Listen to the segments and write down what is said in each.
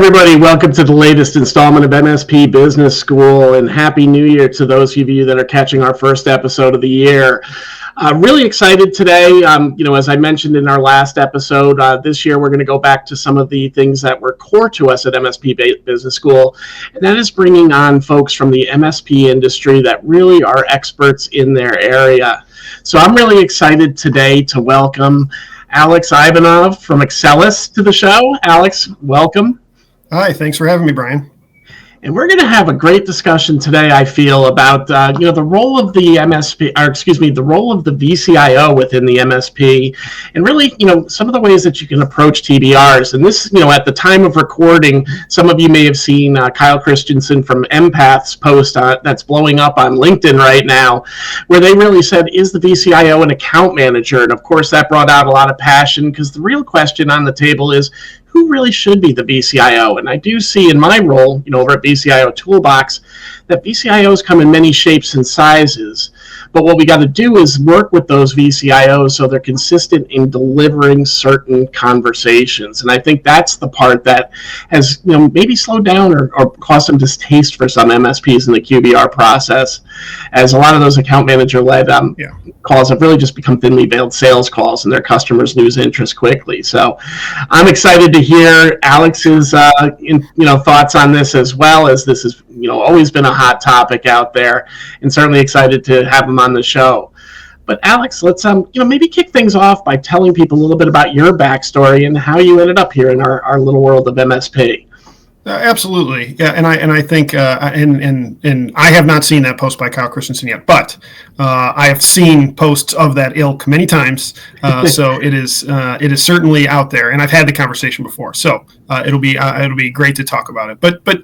everybody. Welcome to the latest installment of MSP Business School, and Happy New Year to those of you that are catching our first episode of the year. Really excited today. As I mentioned in our last episode, this year we're going to go back to some of the things that were core to us at MSP Business School, and that is bringing on folks from the MSP industry that really are experts in their area. So I'm really excited today to welcome Alex Ivanov from Accellis to the show. Alex, welcome. Hi, thanks for having me, Brian. And we're going to have a great discussion today, I feel, about the role of the the role of the VCIO within the MSP, and really, some of the ways that you can approach TBRs. And this, at the time of recording, some of you may have seen Kyle Christensen from Empath's post that's blowing up on LinkedIn right now, where they really said, is the VCIO an account manager? And of course, that brought out a lot of passion, because the real question on the table is, who really should be the VCIO? And I do see in my role, over at VCIO Toolbox, that VCIOs come in many shapes and sizes. But what we got to do is work with those VCIOs so they're consistent in delivering certain conversations. And I think that's the part that has, maybe slowed down or caused some distaste for some MSPs in the QBR process, as a lot of those account manager-led calls have really just become thinly veiled sales calls, and their customers lose interest quickly. So I'm excited to hear Alex's thoughts on this, as well, as this has always been a hot topic out there, and certainly excited to have him on the show. But Alex, let's maybe kick things off by telling people a little bit about your backstory and how you ended up here in our little world of MSP. Absolutely, yeah, and I think and I have not seen that post by Kyle Christensen yet, but I have seen posts of that ilk many times. So it is certainly out there, and I've had the conversation before. So it'll be great to talk about it. But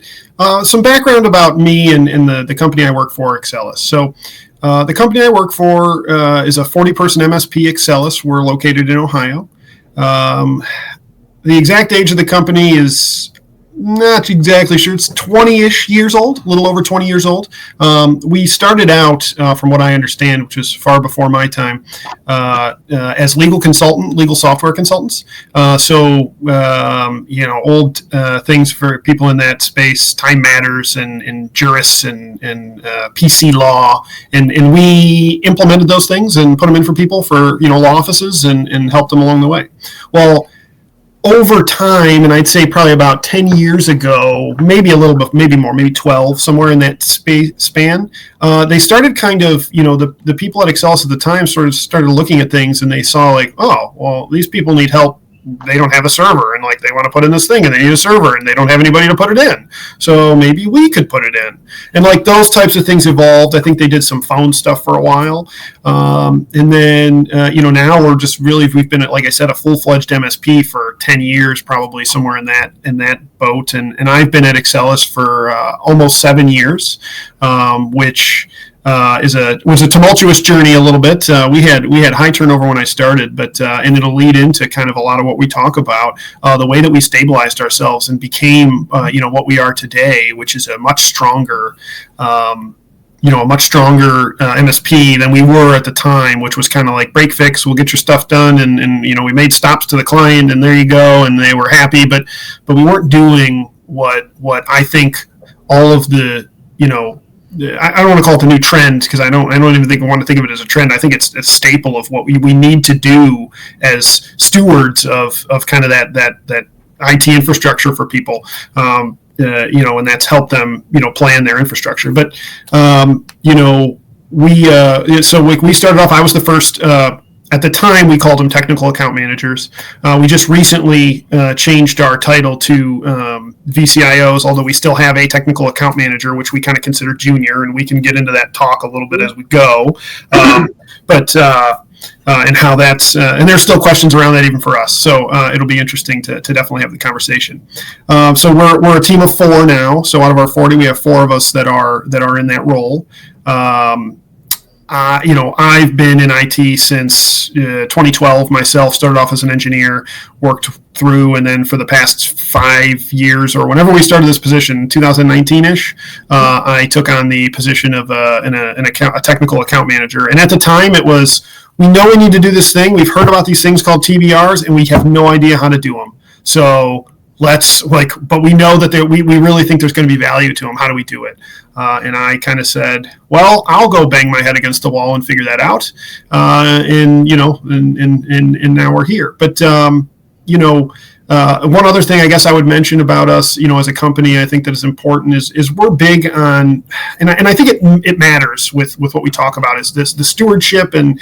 some background about me and the company I work for, Accellis. So the company I work for is a 40-person MSP, Accellis. We're located in Ohio. The exact age of the company is not exactly sure. It's 20-ish years old, a little over 20 years old. We started out, from what I understand, which was far before my time, as legal software consultants. Old things for people in that space, time matters and jurists and PC law. And we implemented those things and put them in for people for, law offices and helped them along the way. Well, over time, and I'd say probably about 10 years ago, maybe a little bit, maybe more, maybe 12, somewhere in that span, they started kind of, the people at Accellis at the time sort of started looking at things, and they saw like, oh, well, these people need help. They don't have a server, and they want to put in this thing, and they need a server, and they don't have anybody to put it in. So maybe we could put it in. And those types of things evolved. I think they did some phone stuff for a while. And then, now we've been, like I said, a full-fledged MSP for 10 years, probably somewhere in that boat. And I've been at Accellis for almost 7 years, which was a tumultuous journey a little bit. We had high turnover when I started, but and it'll lead into kind of a lot of what we talk about, the way that we stabilized ourselves and became what we are today, which is a much stronger MSP than we were at the time, which was kind of like break fix, we'll get your stuff done, and we made stops to the client, and there you go, and they were happy, but we weren't doing what I think all of the I don't want to call it the new trend, because I don't even want to think of it as a trend. I think it's a staple of what we need to do as stewards of kind of that IT infrastructure for people, and that's helped them plan their infrastructure. But we started off. I was the first. At the time, we called them technical account managers. We just recently changed our title to VCIOs, although we still have a technical account manager, which we kind of consider junior, and we can get into that talk a little bit as we go. And how that's, and there's still questions around that even for us. So it'll be interesting to definitely have the conversation. So we're a team of 4 now. So out of our 40, we have 4 of us that are in that role. I've been in IT since 2012 myself, started off as an engineer, worked through, and then for the past 5 years, or whenever we started this position, 2019-ish, I took on the position of a technical account manager. And at the time, it was, we know we need to do this thing. We've heard about these things called TBRs, and we have no idea how to do them. So but we know that we really think there's going to be value to them. How do we do it? And I kind of said, well, I'll go bang my head against the wall and figure that out. And now we're here. But, one other thing I guess I would mention about us, as a company, I think that is important is we're big on, and I think it matters with what we talk about is the stewardship and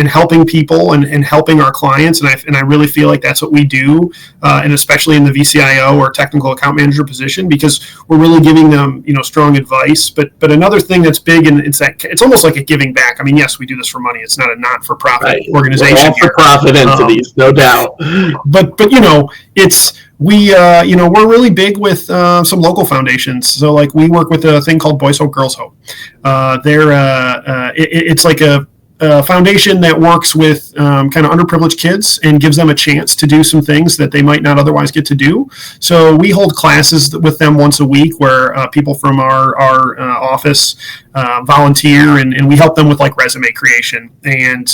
helping people and helping our clients. And I really feel like that's what we do, and especially in the VCIO or technical account manager position, because we're really giving them, strong advice. But another thing that's big, and it's almost like a giving back. I mean, yes, we do this for money. It's not a not-for-profit organization. We're all-for-profit entities, no doubt. But we're really big with some local foundations. So like we work with a thing called Boys Hope, Girls Hope. It's like a foundation that works with kind of underprivileged kids and gives them a chance to do some things that they might not otherwise get to do. So we hold classes with them once a week where people from our office volunteer, and we help them with like resume creation and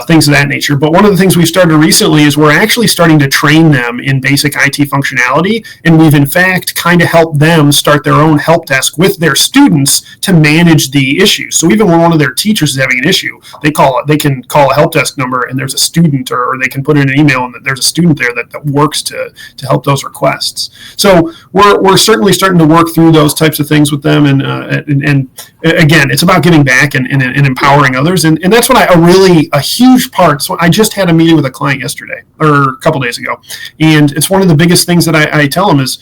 things of that nature. But one of the things we've started recently is we're actually starting to train them in basic IT functionality, and we've in fact kind of helped them start their own help desk with their students to manage the issues. So even when one of their teachers is having an issue, they can call a help desk number, and there's a student, or they can put in an email and there's a student there that works to help those requests. So we're certainly starting to work through those types of things with them, and again, it's about giving back and empowering others, and that's what a huge part. So I just had a meeting with a client yesterday or a couple days ago, and it's one of the biggest things that I tell them is,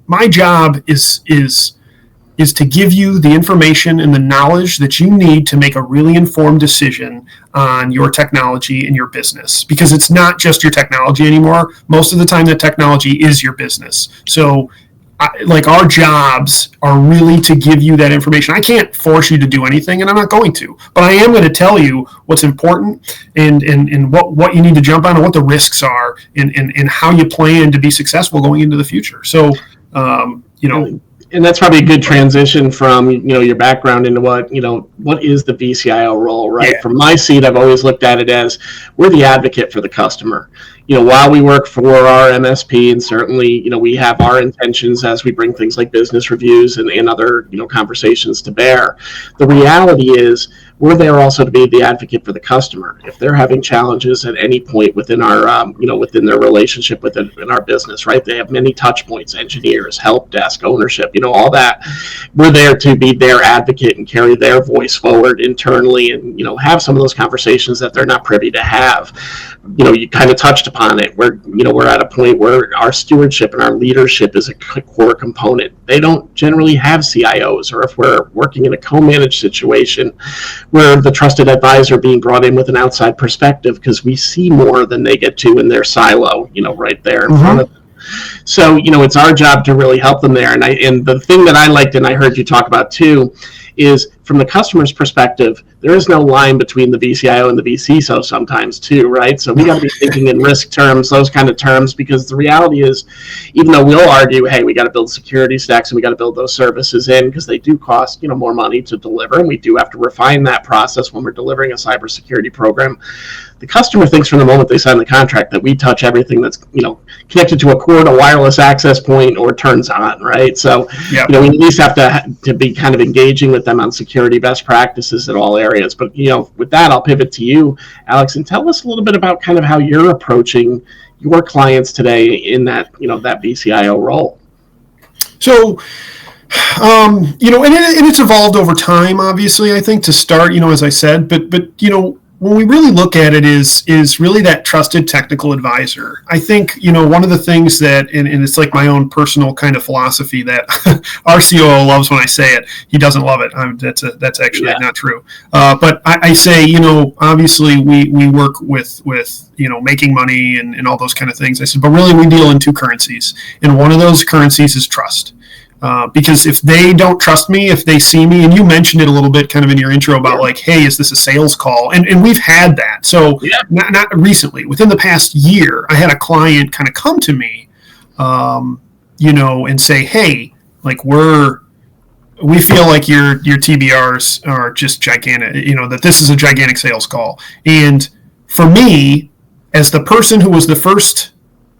my job is to give you the information and the knowledge that you need to make a really informed decision on your technology and your business, because it's not just your technology anymore. Most of the time, that technology is your business. So our jobs are really to give you that information. I can't force you to do anything, and I'm not going to, but I am going to tell you what's important and what you need to jump on and what the risks are and how you plan to be successful going into the future. So, and that's probably a good transition from your background into what is the VCIO role, right? Yeah. From my seat, I've always looked at it as we're the advocate for the customer. While we work for our MSP, and certainly we have our intentions as we bring things like business reviews and other conversations to bear. The reality is we're there also to be the advocate for the customer. If they're having challenges at any point within our within their relationship in our business, right? They have many touch points: engineers, help desk, ownership, all that. We're there to be their advocate and carry their voice forward internally, and have some of those conversations that they're not privy to have. You kind of touched upon it. We're at a point where our stewardship and our leadership is a core component. They don't generally have CIOs, or if we're working in a co-managed situation, we're the trusted advisor being brought in with an outside perspective, because we see more than they get to in their silo, right there in front of them. So, it's our job to really help them there. And the thing that I liked, and I heard you talk about too, is from the customer's perspective, there is no line between the VCIO and the vCISO sometimes too, right? So we got to be thinking in risk terms, those kind of terms, because the reality is, even though we'll argue, hey, we got to build security stacks and we got to build those services in because they do cost, more money to deliver, and we do have to refine that process when we're delivering a cybersecurity program. The customer thinks from the moment they sign the contract that we touch everything that's, connected to a cord, a wireless access point, or turns on, right? So, we at least have to be kind of engaging with them on security best practices at all areas. But, with that, I'll pivot to you, Alex, and tell us a little bit about kind of how you're approaching your clients today in that, that VCIO role. So, and it's evolved over time, obviously, I think, to start, as I said, but when we really look at it is really that trusted technical advisor. I think, one of the things that, and it's like my own personal kind of philosophy that our COO loves when I say it. He doesn't love it. That's actually not true. But I say, obviously we work with making money and all those kind of things. I said, but really we deal in two currencies. And one of those currencies is trust. Because if they don't trust me, if they see me, and you mentioned it a little bit kind of in your intro about like, hey, is this a sales call? And we've had that. So not recently, within the past year, I had a client kind of come to me, and say, hey, like we feel like your TBRs are just gigantic, that this is a gigantic sales call. And for me, as the person who was the first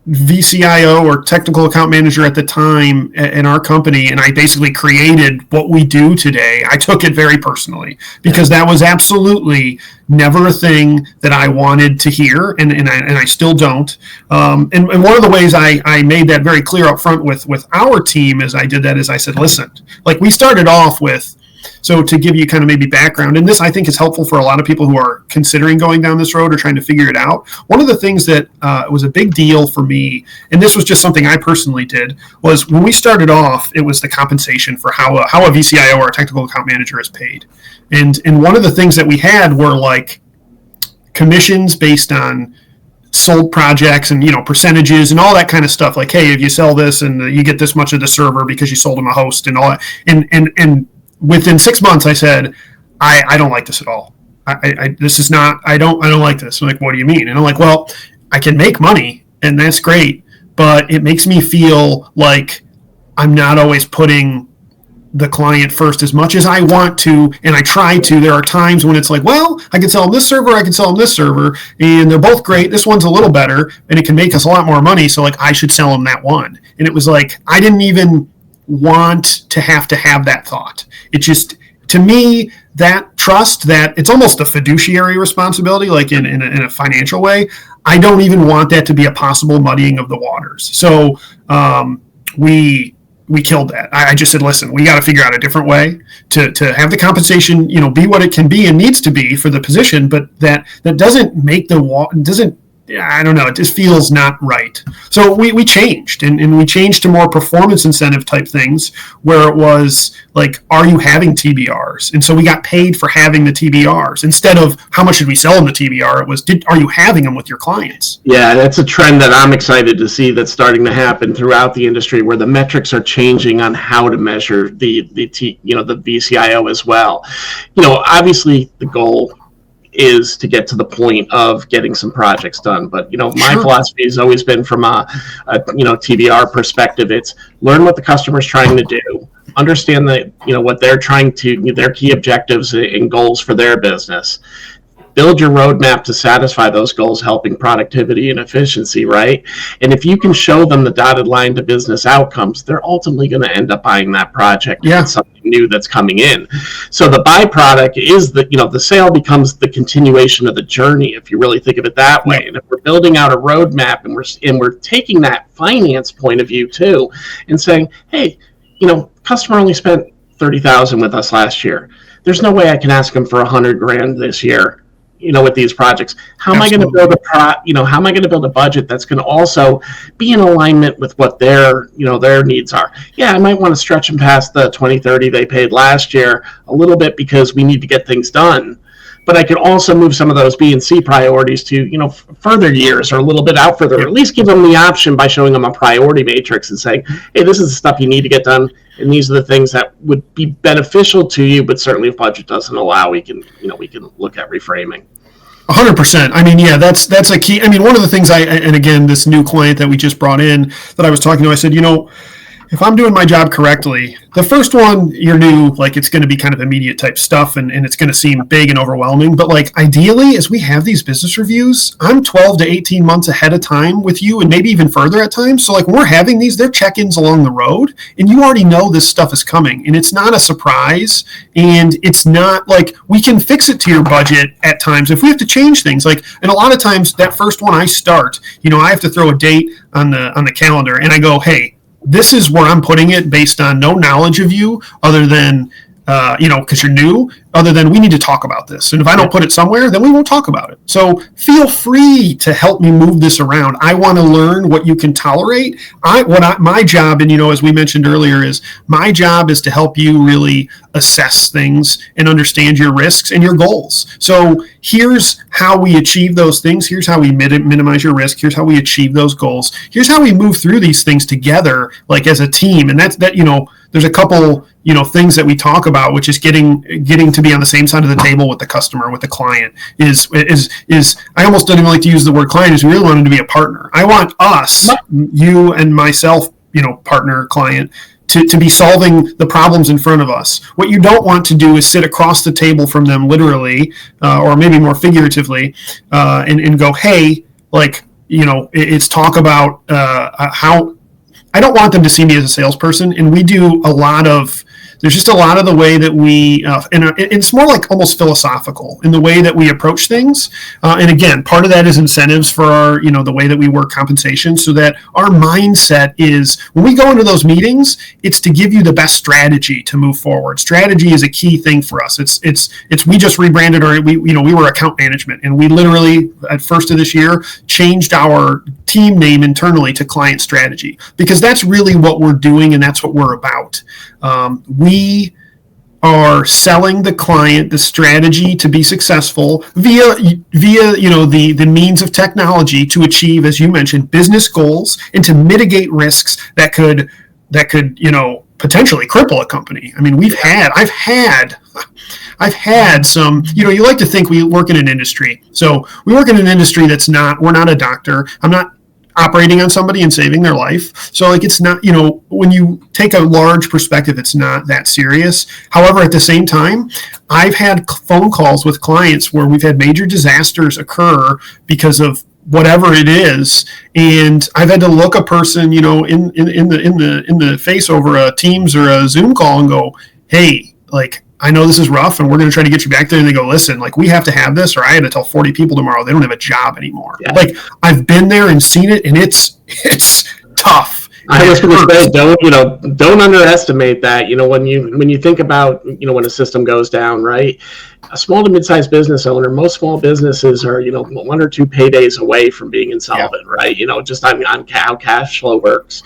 VCIO or technical account manager at the time in our company, and I basically created what we do today, I took it very personally because that was absolutely never a thing that I wanted to hear, and I still don't. And one of the ways I made that very clear up front with our team as I did that is I said, listen, like we started off with, so to give you kind of maybe background, and this I think is helpful for a lot of people who are considering going down this road or trying to figure it out. One of the things that was a big deal for me, and this was just something I personally did, was when we started off, it was the compensation for how a VCIO or a technical account manager is paid. And one of the things that we had were like commissions based on sold projects and, percentages and all that kind of stuff. Like, hey, if you sell this and you get this much of the server because you sold them a host and all that. And within 6 months, I said, I don't like this at all. This is not, I don't like this. I'm like, what do you mean? And I'm like, well, I can make money and that's great, but it makes me feel like I'm not always putting the client first as much as I want to, and I try to. There are times when it's like, well, I can sell them this server, I can sell them this server, and they're both great. This one's a little better, and it can make us a lot more money, so like I should sell them that one. And it was like, I didn't even want to have that thought. It just, to me, that trust, that it's almost a fiduciary responsibility, like in a financial way. I don't even want that to be a possible muddying of the waters. So we killed that. I just said, listen, we got to figure out a different way to have the compensation, be what it can be and needs to be for the position, but that doesn't make I don't know, it just feels not right. So we changed, and we changed to more performance incentive type things where it was like, are you having TBRs? And so we got paid for having the TBRs instead of how much should we sell them the TBR? It was, are you having them with your clients? Yeah, that's a trend that I'm excited to see that's starting to happen throughout the industry, where the metrics are changing on how to measure the VCIO as well. Obviously the goal is to get to the point of getting some projects done. But, my philosophy has always been from a TBR perspective. It's learn what the customer's trying to do, understand that, what they're trying to, their key objectives and goals for their business. Build your roadmap to satisfy those goals, helping productivity and efficiency, right? And if you can show them the dotted line to business outcomes, they're ultimately going to end up buying that project. Yeah. It's something new that's coming in. So the byproduct is that, the sale becomes the continuation of the journey, if you really think of it that way. And if we're building out a roadmap and we're taking that finance point of view too, and saying, hey, customer only spent $30,000 with us last year. There's no way I can ask them for $100,000 this year. With these projects, how am I going to build how am I going to build a budget that's going to also be in alignment with what their needs are? Yeah, I might want to stretch them past the 20-30 they paid last year a little bit because we need to get things done. But I could also move some of those B and C priorities to, further years or a little bit out further, or at least give them the option by showing them a priority matrix and saying, hey, this is the stuff you need to get done. And these are the things that would be beneficial to you, but certainly if budget doesn't allow, we can look at reframing. 100%. I mean, yeah, that's a key. I mean, one of the things and again, this new client that we just brought in that I was talking to, I said, if I'm doing my job correctly, the first one, you're new, like it's going to be kind of immediate type stuff and it's going to seem big and overwhelming. But like ideally, as we have these business reviews, I'm 12 to 18 months ahead of time with you and maybe even further at times. So like when we're having these, they're check-ins along the road and you already know this stuff is coming and it's not a surprise and it's not like we can fix it to your budget at times if we have to change things. Like, and a lot of times that first one I start, I have to throw a date on the calendar and I go, hey, this is where I'm putting it based on no knowledge of you other than, because you're new, other than we need to talk about this. And if I don't put it somewhere, then we won't talk about it. So feel free to help me move this around. I want to learn what you can tolerate. My job, and as we mentioned earlier, is my job is to help you really assess things and understand your risks and your goals. So here's how we achieve those things. Here's how we minimize your risk. Here's how we achieve those goals. Here's how we move through these things together, like as a team. And that there's a couple things that we talk about, which is getting to be on the same side of the table with the customer, with the client. Is I almost don't even like to use the word client. Is we really want them to be a partner. I want us, you and myself, partner, client, to be solving the problems in front of us. What you don't want to do is sit across the table from them, literally, or maybe more figuratively, and go, hey, like, it's talk about how I don't want them to see me as a salesperson. And we do there's just a lot of the way that we, and it's more like almost philosophical in the way that we approach things. And again, part of that is incentives for our, the way that we work compensation, so that our mindset is when we go into those meetings, it's to give you the best strategy to move forward. Strategy is a key thing for us. We just rebranded we were account management, and we literally at first of this year changed our team name internally to client strategy, because that's really what we're doing. And that's what we're about. We are selling the client the strategy to be successful via the means of technology to achieve, as you mentioned, business goals, and to mitigate risks that could potentially cripple a company. I mean, I've had some, you like to think we work in an industry. So we work in an industry we're not a doctor. I'm not operating on somebody and saving their life. So it's not, when you take a large perspective, it's not that serious. However, at the same time, I've had phone calls with clients where we've had major disasters occur because of whatever it is. And I've had to look a person, in the face over a Teams or a Zoom call and go, hey, I know this is rough and we're going to try to get you back there. And they go, listen, we have to have this, or I had to tell 40 people tomorrow they don't have a job anymore. Yeah. I've been there and seen it, and it's tough. I was going to say, don't underestimate that. When you think about, when a system goes down, right? A small to mid-sized business owner, most small businesses are, 1 or 2 paydays away from being insolvent, yeah. Right? Just on how cash flow works.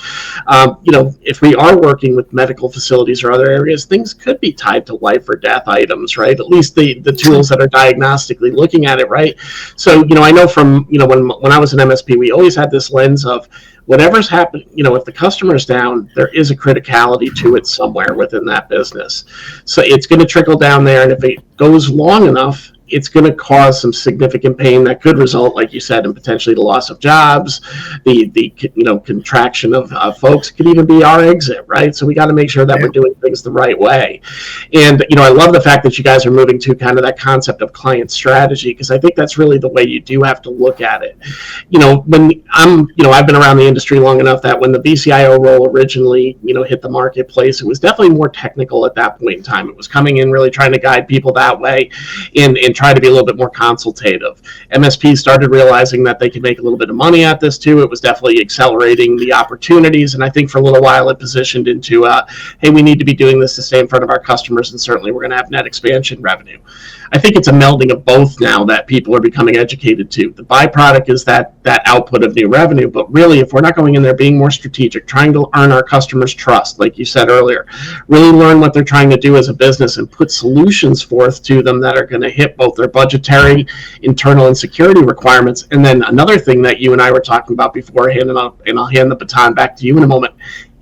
If we are working with medical facilities or other areas, things could be tied to life or death items, right? At least the tools that are diagnostically looking at it, right? So, I know from, when I was an MSP, we always had this lens of, whatever's happened, if the customer's down, there is a criticality to it somewhere within that business. So it's going to trickle down there. And if it goes long enough, it's going to cause some significant pain that could result, like you said, in potentially the loss of jobs, the contraction of folks. It could even be our exit, right? So we got to make sure that we're doing things the right way. And, I love the fact that you guys are moving to kind of that concept of client strategy, because I think that's really the way you do have to look at it. When I've been around the industry long enough that when the VCIO role originally, hit the marketplace, it was definitely more technical at that point in time. It was coming in really trying to guide people that way and try to be a little bit more consultative. MSPs started realizing that they could make a little bit of money at this too. It was definitely accelerating the opportunities. And I think for a little while it positioned into, hey, we need to be doing this to stay in front of our customers. And certainly we're going to have net expansion revenue. I think it's a melding of both now that people are becoming educated to. The byproduct is that output of new revenue. But really, if we're not going in there being more strategic, trying to earn our customers' trust, like you said earlier, really learn what they're trying to do as a business and put solutions forth to them that are going to hit both their budgetary, internal, and security requirements. And then another thing that you and I were talking about beforehand, and I'll hand the baton back to you in a moment,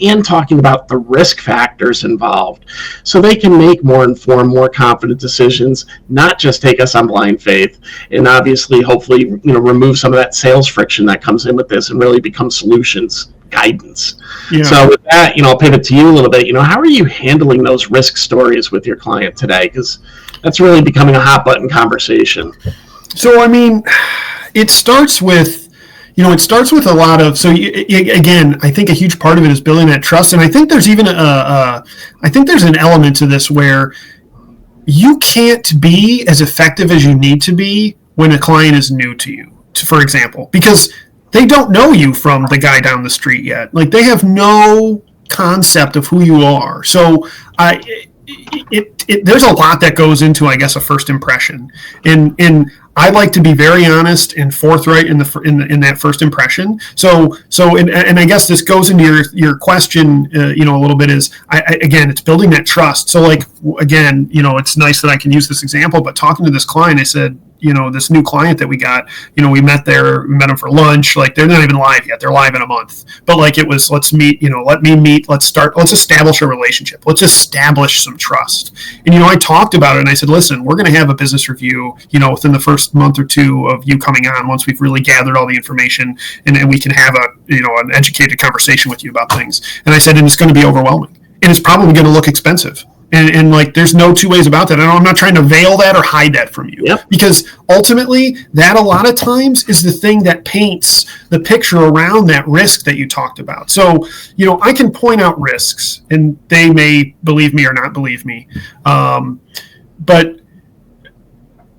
and talking about the risk factors involved, so they can make more informed, more confident decisions, not just take us on blind faith, and obviously, hopefully, remove some of that sales friction that comes in with this and really become solutions guidance. Yeah. So with that, I'll pivot to you a little bit. How are you handling those risk stories with your client today? Because that's really becoming a hot button conversation. So, it starts with, a lot of, again, I think a huge part of it is building that trust. And I think there's even there's an element to this where you can't be as effective as you need to be when a client is new to you, for example, because they don't know you from the guy down the street yet. They have no concept of who you are. So there's a lot that goes into, I guess, a first impression. And I like to be very honest and forthright in that first impression. So I guess this goes into your question, a little bit is, again, it's building that trust. So again, it's nice that I can use this example, but talking to this client, I said, this new client that we got, we met them for lunch. They're not even live yet. They're live in a month. But it was, let's meet, let me meet, let's establish a relationship. Let's establish some trust. And, I talked about it and I said, listen, we're going to have a business review, within the first month or two of you coming on, once we've really gathered all the information and we can have an educated conversation with you about things. And I said, and it's going to be overwhelming and it's probably going to look expensive. And like, there's no two ways about that. And I'm not trying to veil that or hide that from you. Yep. Because ultimately, that a lot of times is the thing that paints the picture around that risk that you talked about. So, I can point out risks, and they may believe me or not believe me. But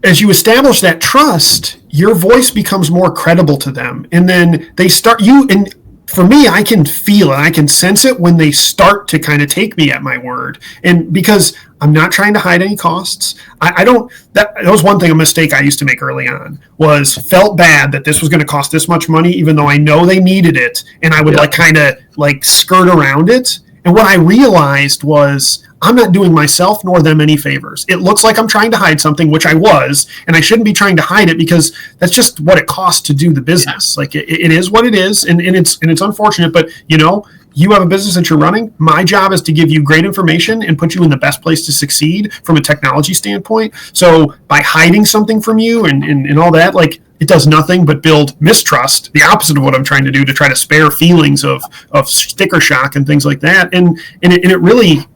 as you establish that trust, your voice becomes more credible to them. And then they start and for me, I can feel it. I can sense it when they start to kind of take me at my word. And because I'm not trying to hide any costs, that was one thing, a mistake I used to make early on, was felt bad that this was going to cost this much money, even though I know they needed it. And I would kind of skirt around it. And what I realized was, I'm not doing myself nor them any favors. It looks like I'm trying to hide something, which I was, and I shouldn't be trying to hide it, because that's just what it costs to do the business. Like, it is what it is, and it's unfortunate, but you have a business that you're running. My job is to give you great information and put you in the best place to succeed from a technology standpoint. So by hiding something from you and all that, like, it does nothing but build mistrust, the opposite of what I'm trying to do, to try to spare feelings of sticker shock and things like that. And it really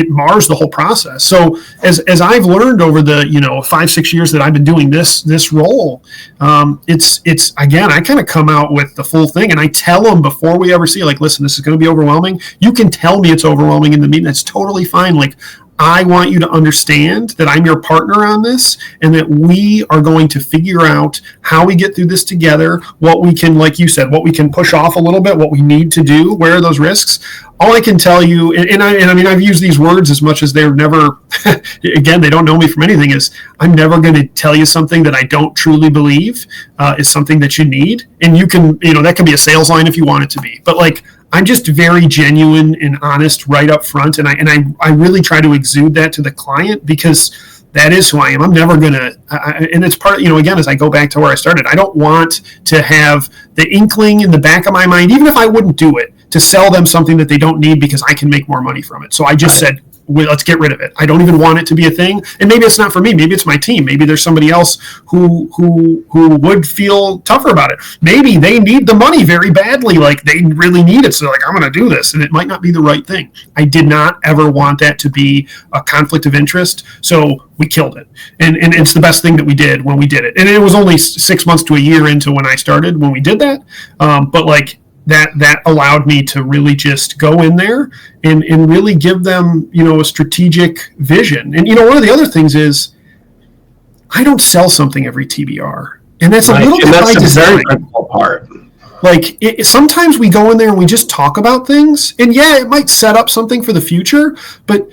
mars the whole process. So as I've learned over the 5-6 years that I've been doing this role, it's again, I kind of come out with the full thing, and I tell them before we ever see it, like, listen, this is going to be overwhelming. You can tell me it's overwhelming in the meeting. That's totally fine. Like, I want you to understand that I'm your partner on this, and that we are going to figure out how we get through this together, what we can, like you said, what we can push off a little bit, what we need to do, where are those risks. All I can tell you, and I mean, I've used these words as much as they're never, again, they don't know me from anything, is I'm never going to tell you something that I don't truly believe is something that you need. And you can, that can be a sales line if you want it to be. But like, I'm just very genuine and honest right up front, and I really try to exude that to the client, because that is who I am. I'm never going to, and it's part, again, as I go back to where I started, I don't want to have the inkling in the back of my mind, even if I wouldn't do it, to sell them something that they don't need because I can make more money from it. So I just said, let's get rid of it. I don't even want it to be a thing. And maybe it's not for me. Maybe it's my team. Maybe there's somebody else who would feel tougher about it. Maybe they need the money very badly. Like, they really need it. So like, I'm going to do this, and it might not be the right thing. I did not ever want that to be a conflict of interest. So we killed it. And it's the best thing that we did when we did it. And it was only 6 months to a year into when I started, when we did that. But like, that allowed me to really just go in there and really give them, a strategic vision. And, one of the other things is, I don't sell something every TBR. And that's a little bit by design. Very critical part. Like, sometimes we go in there and we just talk about things. And yeah, it might set up something for the future. But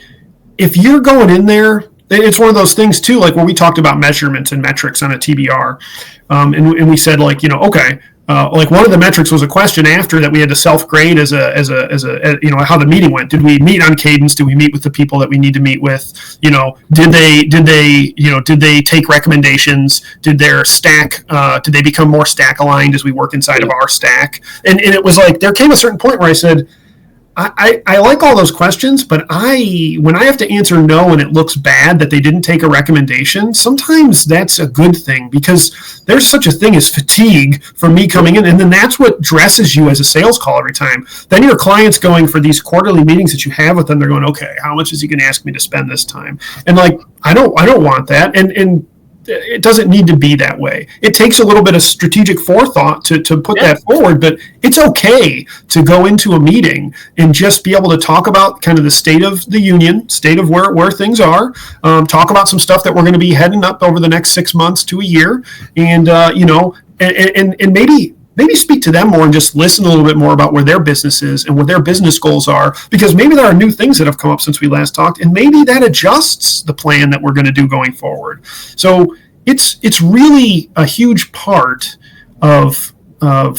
if you're going in there, it's one of those things too, like where we talked about measurements and metrics on a TBR. And we said, like, okay, like one of the metrics was a question after that we had to self-grade as a how the meeting went. Did we meet on cadence? Did we meet with the people that we need to meet with? Did they take recommendations? Did their stack, did they become more stack aligned as we work inside of our stack? And it was like, there came a certain point where I said, I like all those questions, but when I have to answer no and it looks bad that they didn't take a recommendation, sometimes that's a good thing, because there's such a thing as fatigue for me coming in, and then that's what dresses you as a sales call every time. Then your client's going for these quarterly meetings that you have with them. They're going, okay, how much is he going to ask me to spend this time? And like, I don't want that. And it doesn't need to be that way. It takes a little bit of strategic forethought to put that forward, but it's okay to go into a meeting and just be able to talk about kind of the state of the union, state of where things are, talk about some stuff that we're going to be heading up over the next 6 months to a year, and and maybe speak to them more and just listen a little bit more about where their business is and what their business goals are, because maybe there are new things that have come up since we last talked, and maybe that adjusts the plan that we're going to do going forward. So it's really a huge part of how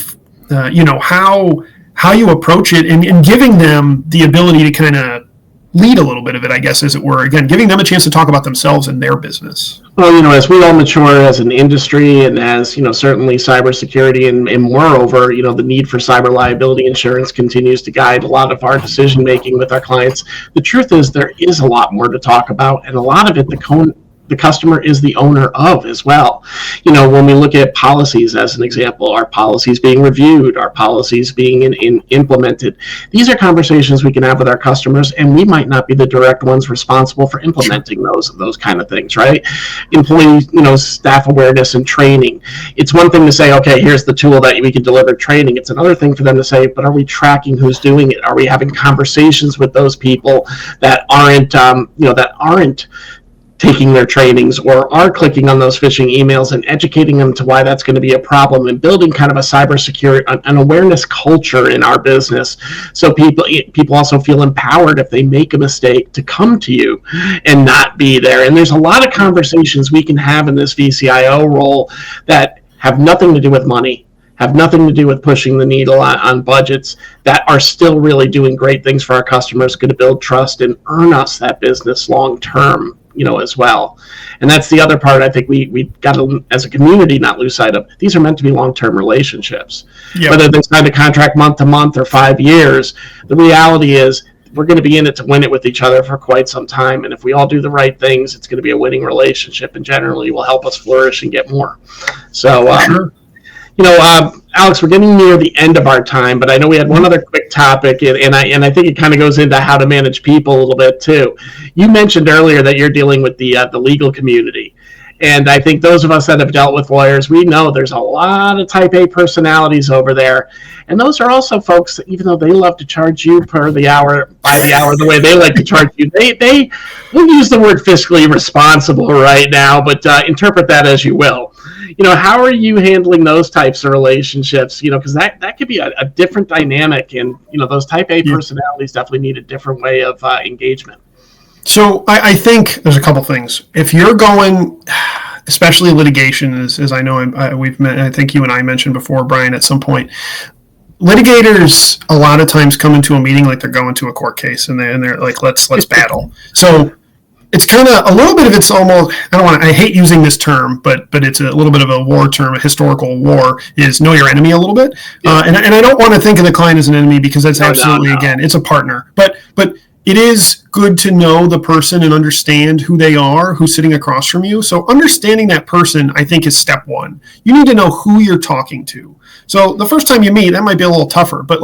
you approach it, and giving them the ability to kind of lead a little bit of it, I guess, as it were. Again, giving them a chance to talk about themselves and their business. Well, as we all mature as an industry, and as, certainly cybersecurity and moreover, the need for cyber liability insurance continues to guide a lot of our decision making with our clients. The truth is, there is a lot more to talk about, and a lot of it, the the customer is the owner of as well. When we look at policies as an example, our policies being reviewed, our policies being implemented, these are conversations we can have with our customers, and we might not be the direct ones responsible for implementing those kind of things, right? Employee, staff awareness and training. It's one thing to say, okay, here's the tool that we can deliver training. It's another thing for them to say, but are we tracking who's doing it? Are we having conversations with those people that aren't taking their trainings or are clicking on those phishing emails, and educating them to why that's going to be a problem, and building kind of a cybersecurity, an awareness culture in our business, so people also feel empowered if they make a mistake to come to you and not be there. And there's a lot of conversations we can have in this VCIO role that have nothing to do with money, have nothing to do with pushing the needle on budgets, that are still really doing great things for our customers, going to build trust and earn us that business long term, as well. And that's the other part I think we got to, as a community, not lose sight of. These are meant to be long-term relationships. Yep. Whether they sign a contract month to month or 5 years, the reality is we're going to be in it to win it with each other for quite some time. And if we all do the right things, it's going to be a winning relationship, and generally will help us flourish and get more. So, sure. Alex, we're getting near the end of our time, but I know we had one other quick topic, and I think it kind of goes into how to manage people a little bit too. You mentioned earlier that you're dealing with the legal community, and I think those of us that have dealt with lawyers, we know there's a lot of Type A personalities over there, and those are also folks that, even though they love to charge you by the hour, the way they like to charge you, they will use the word fiscally responsible right now, but interpret that as you will. How are you handling those types of relationships? Because that could be a different dynamic, and those Type A personalities definitely need a different way of engagement. So I think there's a couple things. If you're going, especially litigation, as I know I think you and I mentioned before, Brian, at some point, litigators a lot of times come into a meeting like they're going to a court case, and they're like, let's battle. So it's kind of a little bit of, it's almost, I hate using this term, but it's a little bit of a war term, a historical war, is know your enemy a little bit. Yeah. And I don't want to think of the client as an enemy, because that's absolutely, again, it's a partner. But it is good to know the person and understand who they are, who's sitting across from you. So understanding that person, I think, is step one. You need to know who you're talking to. So the first time you meet, that might be a little tougher, but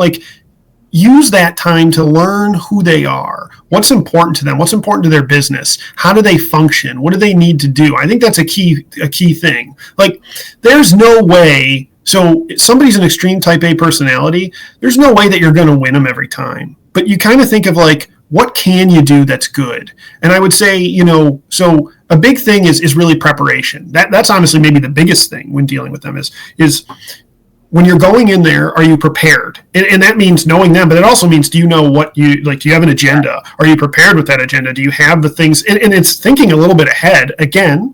use that time to learn who they are, what's important to them, what's important to their business, how do they function, what do they need to do. I think that's a key thing. There's no way, so if somebody's an extreme Type A personality, there's no way that you're going to win them every time. But you kind of think of what can you do that's good? And I would say, so a big thing is really preparation. That's honestly maybe the biggest thing when dealing with them is when you're going in there, are you prepared? And that means knowing them, but it also means, do you know what do you have an agenda? Are you prepared with that agenda? Do you have the things? And it's thinking a little bit ahead. Again,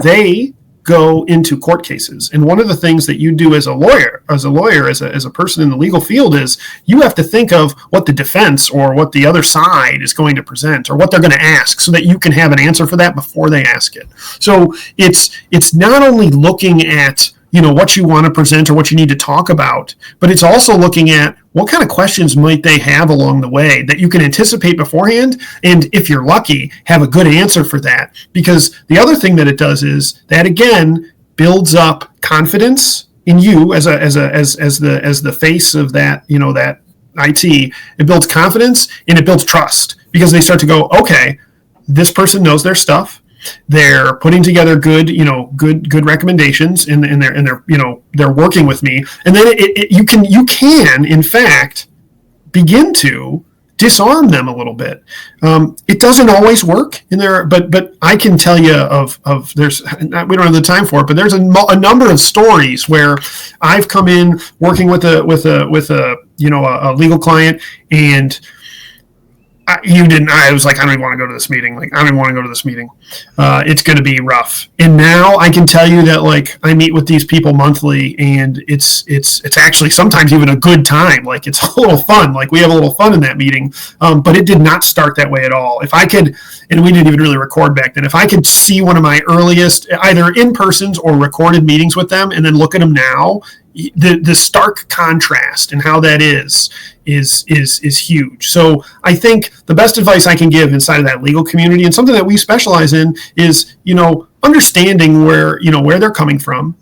they go into court cases. And one of the things that you do as a lawyer, as a person in the legal field, is you have to think of what the defense or what the other side is going to present or what they're going to ask, so that you can have an answer for that before they ask it. So it's not only looking at what you want to present or what you need to talk about, but it's also looking at what kind of questions might they have along the way that you can anticipate beforehand, and if you're lucky, have a good answer for that. Because the other thing that it does is that, again, builds up confidence in you as the face of that, that IT. It builds confidence and it builds trust, because they start to go, okay, this person knows their stuff. They're putting together good recommendations, and they're working with me, and then you can in fact begin to disarm them a little bit. It doesn't always work in there, but I can tell you of there's, we don't have the time for it, but there's a number of stories where I've come in working with a legal client, and I was like, I don't even want to go to this meeting. I don't even want to go to this meeting. It's going to be rough. And now I can tell you that I meet with these people monthly, and it's actually sometimes even a good time. It's a little fun. We have a little fun in that meeting. But it did not start that way at all. If I could, and we didn't even really record back then, if I could see one of my earliest either in-persons or recorded meetings with them and then look at them now, the stark contrast and how that is huge. So I think the best advice I can give inside of that legal community, and something that we specialize in, is, understanding where they're coming from,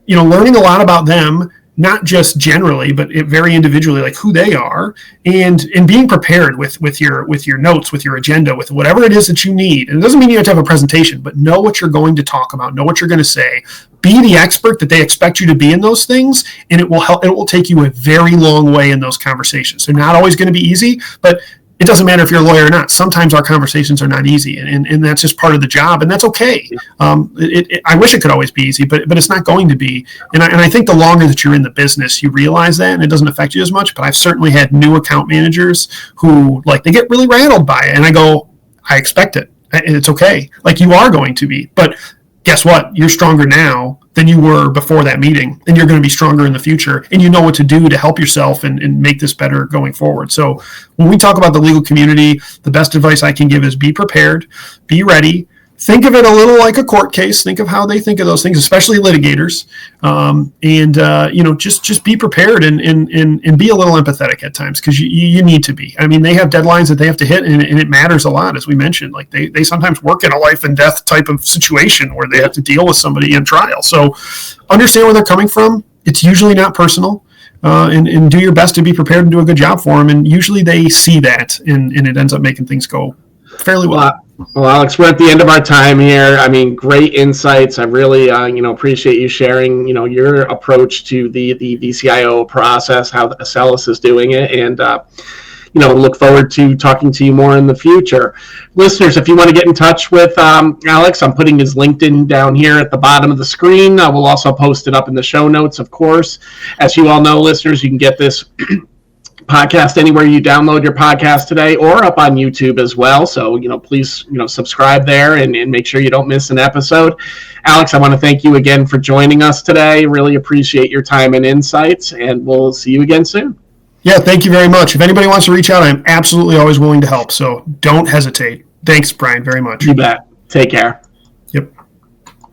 learning a lot about them, not just generally, but very individually, like who they are, and being prepared with your notes, with your agenda, with whatever it is that you need. And it doesn't mean you have to have a presentation, but know what you're going to talk about, know what you're going to say, be the expert that they expect you to be in those things, and it will help. It will take you a very long way in those conversations. They're not always going to be easy, but it doesn't matter if you're a lawyer or not. Sometimes our conversations are not easy, and that's just part of the job, and that's okay. I wish it could always be easy, but it's not going to be. And I think the longer that you're in the business, you realize that, and it doesn't affect you as much. But I've certainly had new account managers who, they get really rattled by it, and I go, I expect it. It's okay. You are going to be, but guess what? You're stronger now than you were before that meeting, and you're going to be stronger in the future, and you know what to do to help yourself and make this better going forward. So when we talk about the legal community, the best advice I can give is be prepared, be ready. Think of it a little like a court case. Think of how they think of those things, especially litigators. Just be prepared and be a little empathetic at times, because you need to be. I mean, they have deadlines that they have to hit, and it matters a lot, as we mentioned. They sometimes work in a life and death type of situation where they have to deal with somebody in trial. So understand where they're coming from. It's usually not personal. And do your best to be prepared and do a good job for them. And usually they see that, and it ends up making things go fairly well. Well, Alex, we're at the end of our time here. I mean, great insights. I really, appreciate you sharing, your approach to the VCIO process, how Accellis is doing it, and, look forward to talking to you more in the future. Listeners, if you want to get in touch with Alex, I'm putting his LinkedIn down here at the bottom of the screen. We'll also post it up in the show notes, of course. As you all know, listeners, you can get this podcast anywhere you download your podcast today, or up on YouTube as well. So, please, subscribe there and make sure you don't miss an episode. Alex, I want to thank you again for joining us today. Really appreciate your time and insights, and we'll see you again soon. Yeah, thank you very much. If anybody wants to reach out, I'm absolutely always willing to help. So don't hesitate. Thanks, Brian, very much. You bet. Take care.